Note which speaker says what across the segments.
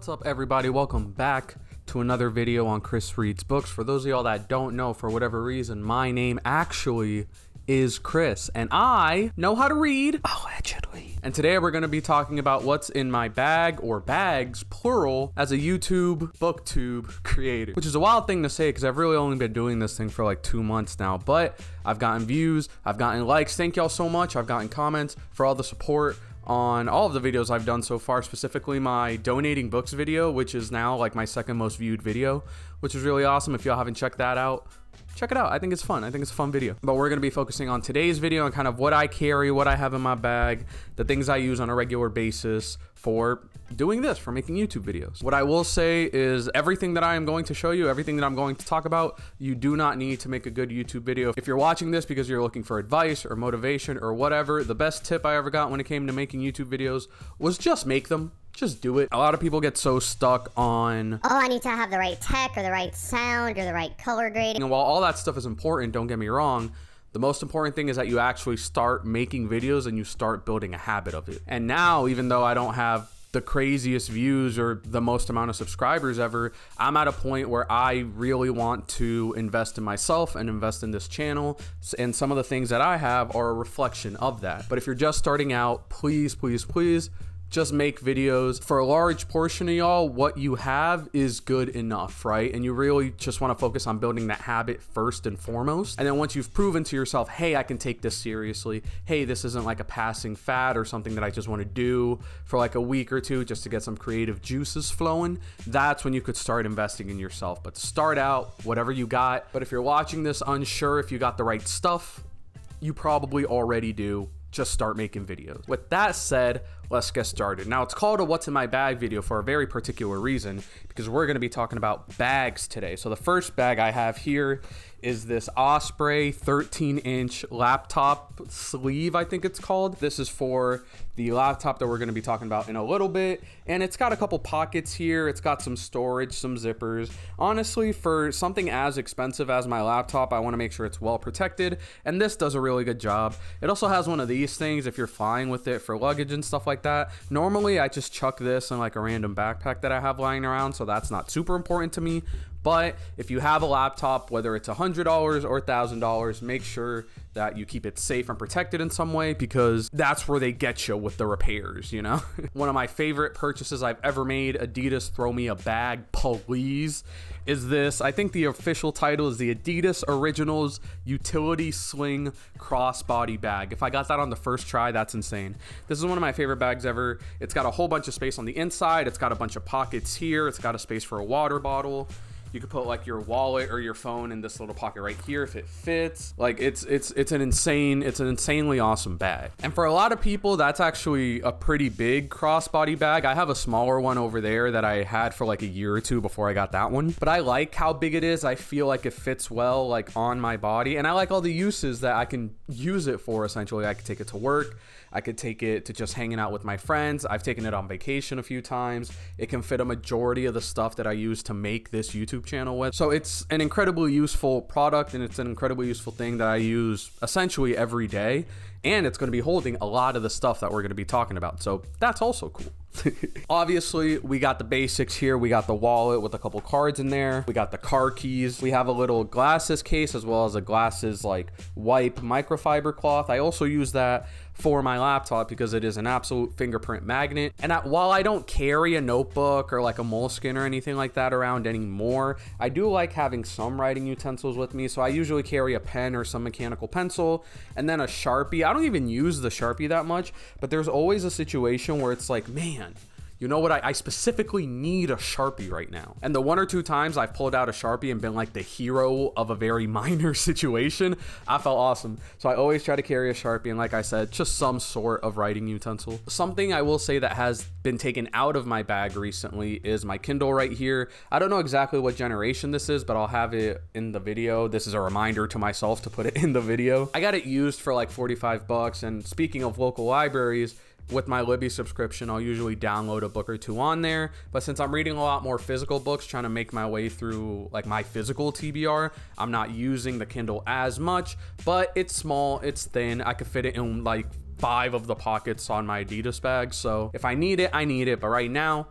Speaker 1: What's up, everybody? Welcome back to another video on Chris Reads Books. For those of y'all that don't know, for whatever reason, my name actually is Chris, and I know how to read, allegedly. And today we're going to be talking about what's in my bag, or bags, plural, as a YouTube booktube creator. Which is a wild thing to say because I've really only been doing this thing for like 2 months now, but I've gotten views, I've gotten likes. Thank y'all so much. I've gotten comments for all the support on all of the videos I've done so far, specifically my donating books video, which is now like my second most viewed video, which is really awesome. If y'all haven't checked that out, check it out. I think it's fun. I think it's a fun video. But we're going to be focusing on today's video and kind of what I carry, what I have in my bag, the things I use on a regular basis for doing this, for making YouTube videos. What I will say is everything that I am going to show you, everything that I'm going to talk about, you do not need to make a good YouTube video. If you're watching this because you're looking for advice or motivation or whatever, the best tip I ever got when it came to making YouTube videos was just make them. Just do it. A lot of people get so stuck on,
Speaker 2: oh, I need to have the right tech or the right sound or the right color grading.
Speaker 1: And while all that stuff is important, don't get me wrong, the most important thing is that you actually start making videos and you start building a habit of it. And now, even though I don't have the craziest views or the most amount of subscribers ever, I'm at a point where I really want to invest in myself and invest in this channel. And some of the things that I have are a reflection of that. But if you're just starting out, please, please, please, just make videos. For a large portion of y'all, what you have is good enough, right? And you really just want to focus on building that habit first and foremost. And then once you've proven to yourself, hey, I can take this seriously. Hey, this isn't like a passing fad or something that I just want to do for like a week or two just to get some creative juices flowing. That's when you could start investing in yourself. But to start out, whatever you got. But if you're watching this unsure if you got the right stuff, you probably already do. Just start making videos. With that said, let's get started. Now, it's called a What's in My Bag video for a very particular reason, because we're going to be talking about bags today. So the first bag I have here is this Osprey 13-inch laptop sleeve, I think it's called. This is for the laptop that we're going to be talking about in a little bit. And it's got a couple pockets here. It's got some storage, some zippers. Honestly, for something as expensive as my laptop, I want to make sure it's well protected. And this does a really good job. It also has one of these things if you're flying with it for luggage and stuff like that. Normally, I just chuck this in like a random backpack that I have lying around, so that's not super important to me. But if you have a laptop, whether it's $100 or $1,000, make sure that you keep it safe and protected in some way, because that's where they get you with the repairs, you know? One of my favorite purchases I've ever made, Adidas throw me a bag, please, is this. I think the official title is the Adidas Originals Utility Sling Crossbody Bag. If I got that on the first try, that's insane. This is one of my favorite bags ever. It's got a whole bunch of space on the inside. It's got a bunch of pockets here. It's got a space for a water bottle. You could put like your wallet or your phone in this little pocket right here if it fits. Like it's an insanely awesome bag. And for a lot of people, that's actually a pretty big crossbody bag. I have a smaller one over there that I had for like a year or two before I got that one. But I like how big it is. I feel like it fits well like on my body. And I like all the uses that I can use it for. Essentially, I could take it to work. I could take it to just hanging out with my friends. I've taken it on vacation a few times. It can fit a majority of the stuff that I use to make this YouTube channel with. So it's an incredibly useful product, and it's an incredibly useful thing that I use essentially every day. And it's going to be holding a lot of the stuff that we're going to be talking about. So that's also cool. Obviously, we got the basics here. We got the wallet with a couple cards in there. We got the car keys. We have a little glasses case as well as a glasses like wipe microfiber cloth. I also use that for my laptop because it is an absolute fingerprint magnet. And while I don't carry a notebook or like a moleskin or anything like that around anymore, I do like having some writing utensils with me. So I usually carry a pen or some mechanical pencil and then a Sharpie. I don't even use the Sharpie that much, but there's always a situation where it's like, man, you know what? I specifically need a Sharpie right now. And the 1 or 2 times I've pulled out a Sharpie and been like the hero of a very minor situation, I felt awesome. So I always try to carry a Sharpie and, like I said, just some sort of writing utensil. Something I will say that has been taken out of my bag recently is my Kindle right here. I don't know exactly what generation this is, but I'll have it in the video. This is a reminder to myself to put it in the video. I got it used for like 45 bucks. And speaking of local libraries, with my Libby subscription, I'll usually download a book or two on there. But since I'm reading a lot more physical books, trying to make my way through like my physical TBR, I'm not using the Kindle as much, but it's small, it's thin. I could fit it in like 5 of the pockets on my Adidas bag. So if I need it, I need it. But right now,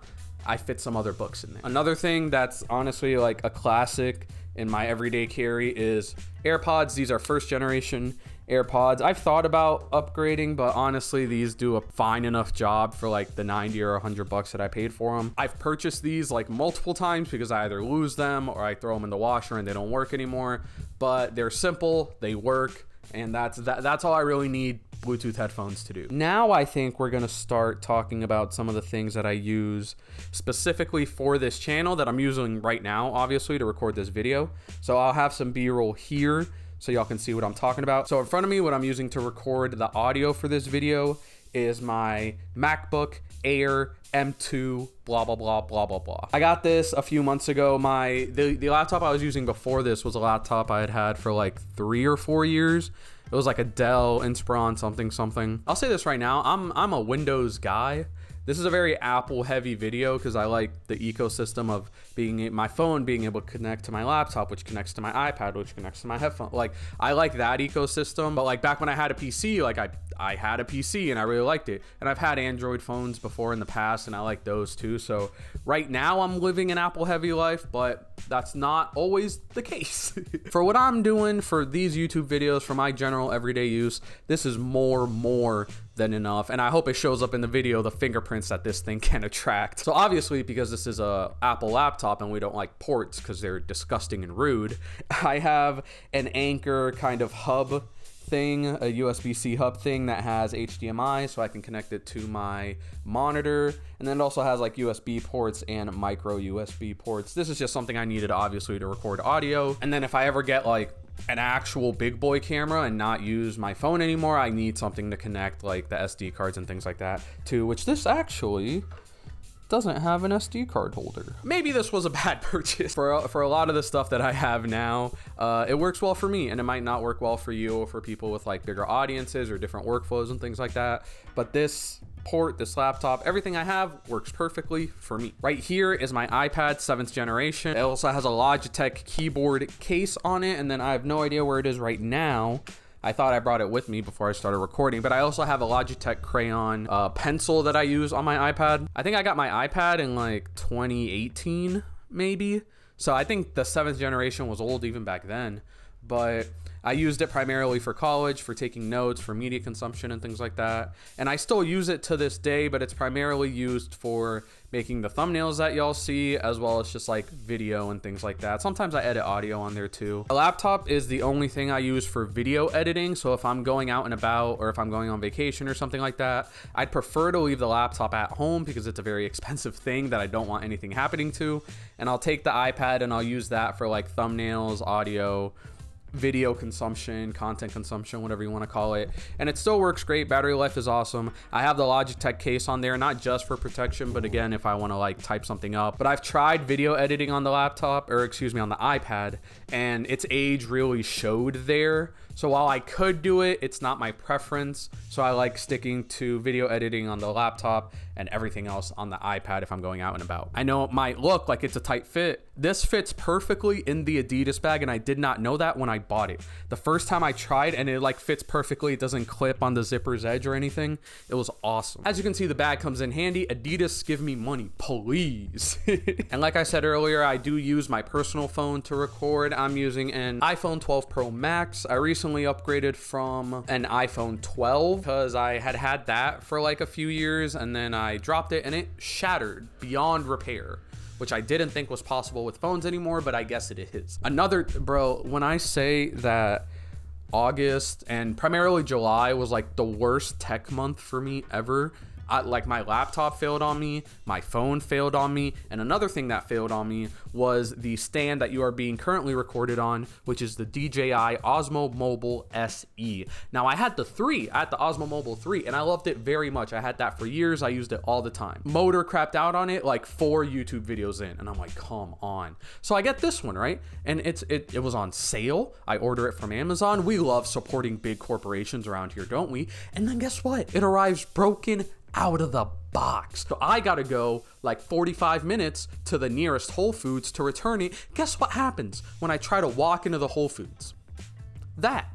Speaker 1: I fit some other books in there. Another thing that's honestly like a classic in my everyday carry is AirPods. These are first generation AirPods. I've thought about upgrading, but honestly, these do a fine enough job for like the 90 or 100 bucks that I paid for them. I've purchased these like multiple times because I either lose them or I throw them in the washer and they don't work anymore, but they're simple, they work, and that's all I really need Bluetooth headphones to do. Now I think we're gonna start talking about some of the things that I use specifically for this channel that I'm using right now, obviously, to record this video. So I'll have some B-roll here so y'all can see what I'm talking about. So in front of me, what I'm using to record the audio for this video is my MacBook Air M2 blah blah blah blah blah blah. I got this a few months ago. The laptop I was using before this was a laptop I had for like 3 or 4 years. It was like a Dell Inspiron something. I'll say this right now, I'm a Windows guy. This is a very Apple heavy video because I like the ecosystem of my phone being able to connect to my laptop, which connects to my iPad, which connects to my headphone. Like, I like that ecosystem. But like back when I had a PC, like I had a PC and I really liked it. And I've had Android phones before in the past and I like those too. So right now I'm living an Apple heavy life, but that's not always the case. For what I'm doing for these YouTube videos, for my general everyday use, this is more than enough, and I hope it shows up in the video, the fingerprints that this thing can attract. So obviously, because this is a Apple laptop and we don't like ports because they're disgusting and rude, I have an Anchor kind of hub thing, a USB-C hub thing that has HDMI, so I can connect it to my monitor, and then it also has like USB ports and micro USB ports. This is just something I needed obviously to record audio, and then if I ever get like an actual big boy camera and not use my phone anymore, I need something to connect like the SD cards and things like that to, which this actually doesn't have an SD card holder. Maybe this was a bad purchase. For a lot of the stuff that I have now, it works well for me, and it might not work well for you or for people with like bigger audiences or different workflows and things like that. But this laptop, everything I have works perfectly for me. Right here is my iPad 7th generation. It also has a Logitech keyboard case on it, and then I have no idea where it is right now. I thought I brought it with me before I started recording, but I also have a Logitech crayon pencil that I use on my iPad. I think I got my iPad in like 2018 maybe, so I think the 7th generation was old even back then, but I used it primarily for college, for taking notes, for media consumption and things like that. And I still use it to this day, but it's primarily used for making the thumbnails that y'all see, as well as just like video and things like that. Sometimes I edit audio on there too. A laptop is the only thing I use for video editing. So if I'm going out and about, or if I'm going on vacation or something like that, I'd prefer to leave the laptop at home because it's a very expensive thing that I don't want anything happening to. And I'll take the iPad and I'll use that for like thumbnails, audio, video consumption, content consumption, whatever you want to call it, and it still works great. Battery life is awesome. I have the Logitech case on there, not just for protection, but again, if I want to like type something up. But I've tried video editing on the laptop, or excuse me, on the iPad, and its age really showed there. So while I could do it, it's not my preference. So I like sticking to video editing on the laptop and everything else on the iPad if I'm going out and about. I know it might look like it's a tight fit. This fits perfectly in the Adidas bag, and I did not know that when I bought it. The first time I tried, and it like fits perfectly. It doesn't clip on the zipper's edge or anything. It was awesome. As you can see, the bag comes in handy. Adidas, give me money, please. And like I said earlier, I do use my personal phone to record. I'm using an iPhone 12 Pro Max. I recently upgraded from an iPhone 12 because I had that for like a few years, and then I dropped it and it shattered beyond repair, which I didn't think was possible with phones anymore, but I guess it is. Bro, when I say that August and primarily July was like the worst tech month for me ever, like my laptop failed on me, my phone failed on me, and another thing that failed on me was the stand that you are being currently recorded on, which is the DJI Osmo Mobile SE. Now I had the Osmo Mobile 3, and I loved it very much. I had that for years. I used it all the time. Motor crapped out on it like 4 YouTube videos in, and I'm like, come on. So I get this one, right? And it was on sale. I order it from Amazon. We love supporting big corporations around here, don't we? And then guess what? It arrives broken out of the box. So I gotta go like 45 minutes to the nearest Whole Foods to return it. Guess what happens when I try to walk into the Whole Foods? That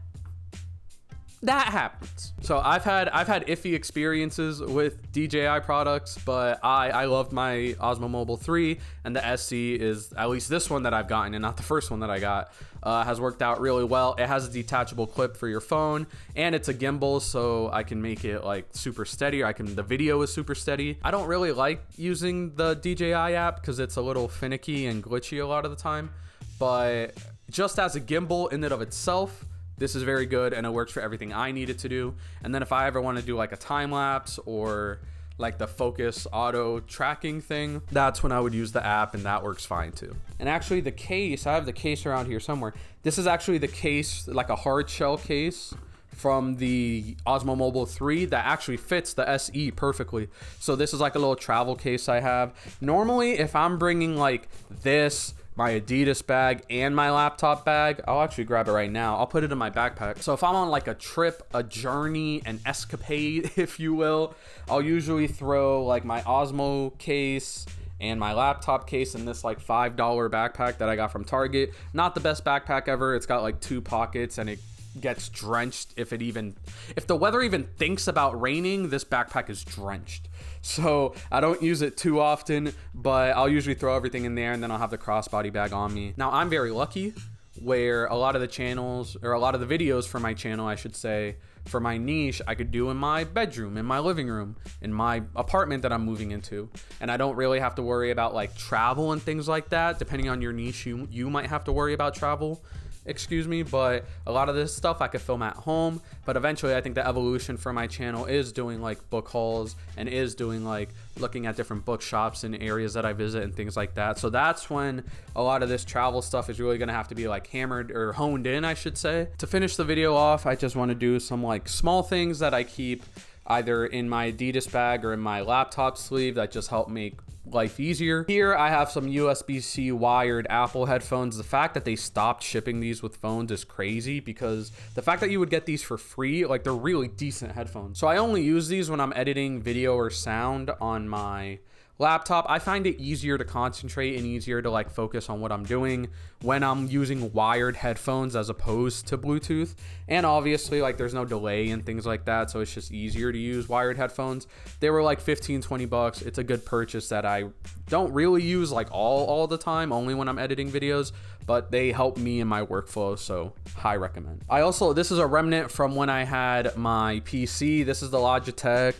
Speaker 1: that happens. So I've had iffy experiences with DJI products, but I loved my Osmo Mobile 3, and the SC is, at least this one that I've gotten and not the first one that I got, has worked out really well. It has a detachable clip for your phone, and it's a gimbal, so I can make it like super steady. The video is super steady. I don't really like using the DJI app because it's a little finicky and glitchy a lot of the time, but just as a gimbal in and of itself, this is very good, and it works for everything I need it to do. And then if I ever want to do like a time lapse or like the focus auto tracking thing, that's when I would use the app, and that works fine too. And actually the case, I have the case around here somewhere. This is actually the case, like a hard shell case from the Osmo Mobile 3 that actually fits the SE perfectly. So this is like a little travel case I have. Normally, if I'm bringing like this, my Adidas bag, and my laptop bag, I'll actually grab it right now. I'll put it in my backpack. So if I'm on like a trip, a journey, an escapade, if you will, I'll usually throw like my Osmo case and my laptop case in this like $5 backpack that I got from Target. Not the best backpack ever. It's got like 2 pockets, and it gets drenched if the weather even thinks about raining. This backpack is drenched, so I don't use it too often, but I'll usually throw everything in there, and then I'll have the crossbody bag on me. Now I'm very lucky where a lot of the channels, or a lot of the videos for my channel, I should say, for my niche, I could do in my bedroom, in my living room, in my apartment that I'm moving into, and I don't really have to worry about like travel and things like that. Depending on your niche, you might have to worry about travel, excuse me, but a lot of this stuff I could film at home. But eventually I think the evolution for my channel is doing like book hauls, and is doing like looking at different bookshops in areas that I visit and things like that. So that's when a lot of this travel stuff is really gonna have to be like hammered, or honed in, I should say. To finish the video off, I just want to do some like small things that I keep either in my Adidas bag or in my laptop sleeve that just help make life easier. Here I have some USB-C wired Apple headphones. The fact that they stopped shipping these with phones is crazy, because the fact that you would get these for free, like, they're really decent headphones. So I only use these when I'm editing video or sound on my laptop. I find it easier to concentrate and easier to like focus on what I'm doing when I'm using wired headphones as opposed to Bluetooth. And obviously like there's no delay and things like that, so it's just easier to use wired headphones. They were like 15-20 bucks. It's a good purchase that I don't really use like all the time, only when I'm editing videos, but they help me in my workflow, so high recommend. This is a remnant from when I had my PC. This is the Logitech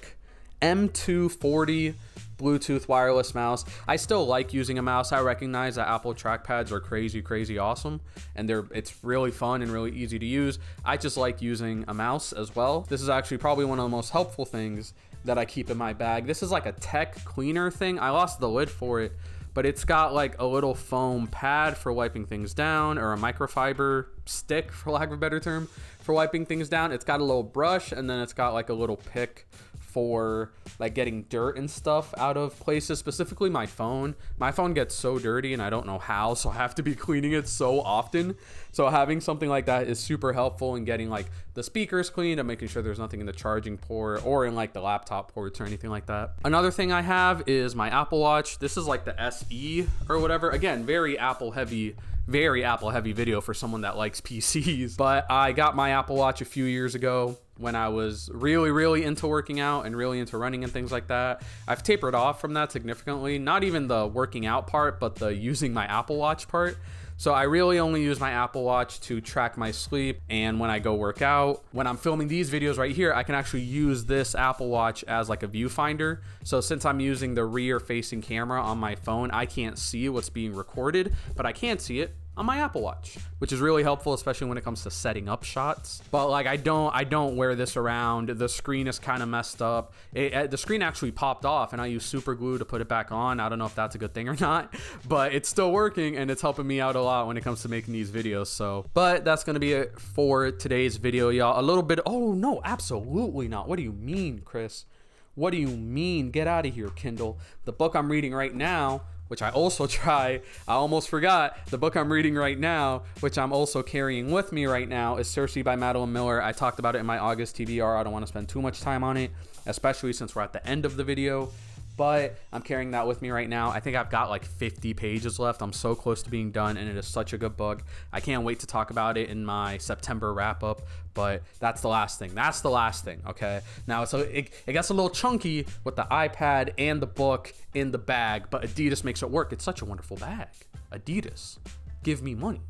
Speaker 1: M240 Bluetooth wireless mouse. I still like using a mouse. I recognize that Apple trackpads are crazy awesome, and it's really fun and really easy to use. I just like using a mouse as well. This is actually probably one of the most helpful things that I keep in my bag. This is like a tech cleaner thing. I lost the lid for it, but it's got like a little foam pad for wiping things down, or a microfiber stick, for lack of a better term, for wiping things down. It's got a little brush, and then it's got like a little pick for like getting dirt and stuff out of places, specifically my phone. My phone gets so dirty and I don't know how, so I have to be cleaning it so often. So having something like that is super helpful in getting like the speakers cleaned and making sure there's nothing in the charging port or in like the laptop ports or anything like that. Another thing I have is my Apple Watch. This is like the SE or whatever. Again, very Apple heavy video for someone that likes PCs. But I got my Apple Watch a few years ago when I was really into working out and really into running and things like that. I've tapered off from that significantly, not even the working out part, but the using my Apple Watch part. So I really only use my Apple Watch to track my sleep, and when I go work out. When I'm filming these videos right here, I can actually use this Apple Watch as like a viewfinder. So since I'm using the rear facing camera on my phone, I can't see what's being recorded, but I can see it on my Apple Watch, which is really helpful, especially when it comes to setting up shots. But like I don't wear this around. The screen is kind of messed up. The screen actually popped off, and I use super glue to put it back on. I don't know if that's a good thing or not, but it's still working, and it's helping me out a lot when it comes to making these videos. So, but that's gonna be it for today's video, y'all. A little bit. Oh no, absolutely not. What do you mean, Chris? What do you mean? Get out of here, Kindle. The book I'm reading right now, which I also I almost forgot. The book I'm reading right now, which I'm also carrying with me right now, is Circe by Madeline Miller. I talked about it in my August TBR. I don't want to spend too much time on it, especially since we're at the end of the video. but I'm carrying that with me right now. I think I've got like 50 pages left. I'm so close to being done, and it is such a good book. I can't wait to talk about it in my September wrap up, but that's the last thing. That's the last thing, okay? Now, so it gets a little chunky with the iPad and the book in the bag, but Adidas makes it work. It's such a wonderful bag. Adidas, give me money.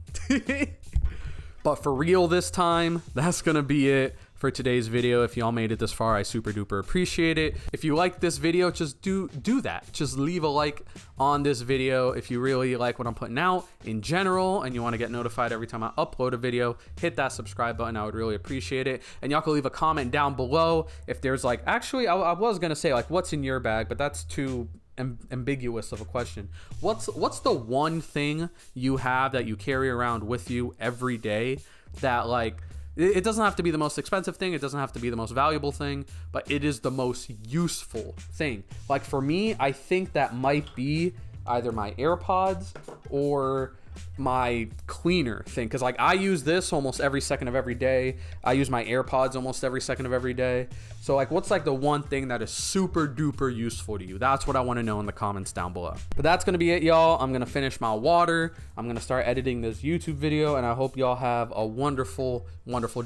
Speaker 1: But for real this time, that's gonna be it for today's video. If y'all made it this far, I super duper appreciate it. If you like this video, just do that. Just leave a like on this video. If you really like what I'm putting out in general and you want to get notified every time I upload a video, hit that subscribe button. I would really appreciate it. And y'all can leave a comment down below if there's like, actually I was gonna say like what's in your bag, but that's too ambiguous of a question. What's the one thing you have that you carry around with you every day that like, it doesn't have to be the most expensive thing, it doesn't have to be the most valuable thing, but it is the most useful thing? Like for me, I think that might be either my AirPods or my cleaner thing, because like I use this almost every second of every day. I use my AirPods almost every second of every day. So like what's like the one thing that is super duper useful to you? That's what I want to know in the comments down below. But that's gonna be it, y'all. I'm gonna finish my water, I'm gonna start editing this YouTube video, and I hope y'all have a wonderful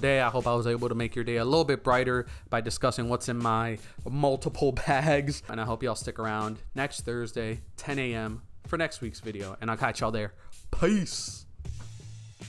Speaker 1: day. I hope I was able to make your day a little bit brighter by discussing what's in my multiple bags, and I hope y'all stick around next Thursday 10 a.m. for next week's video, and I'll catch y'all there. Peace.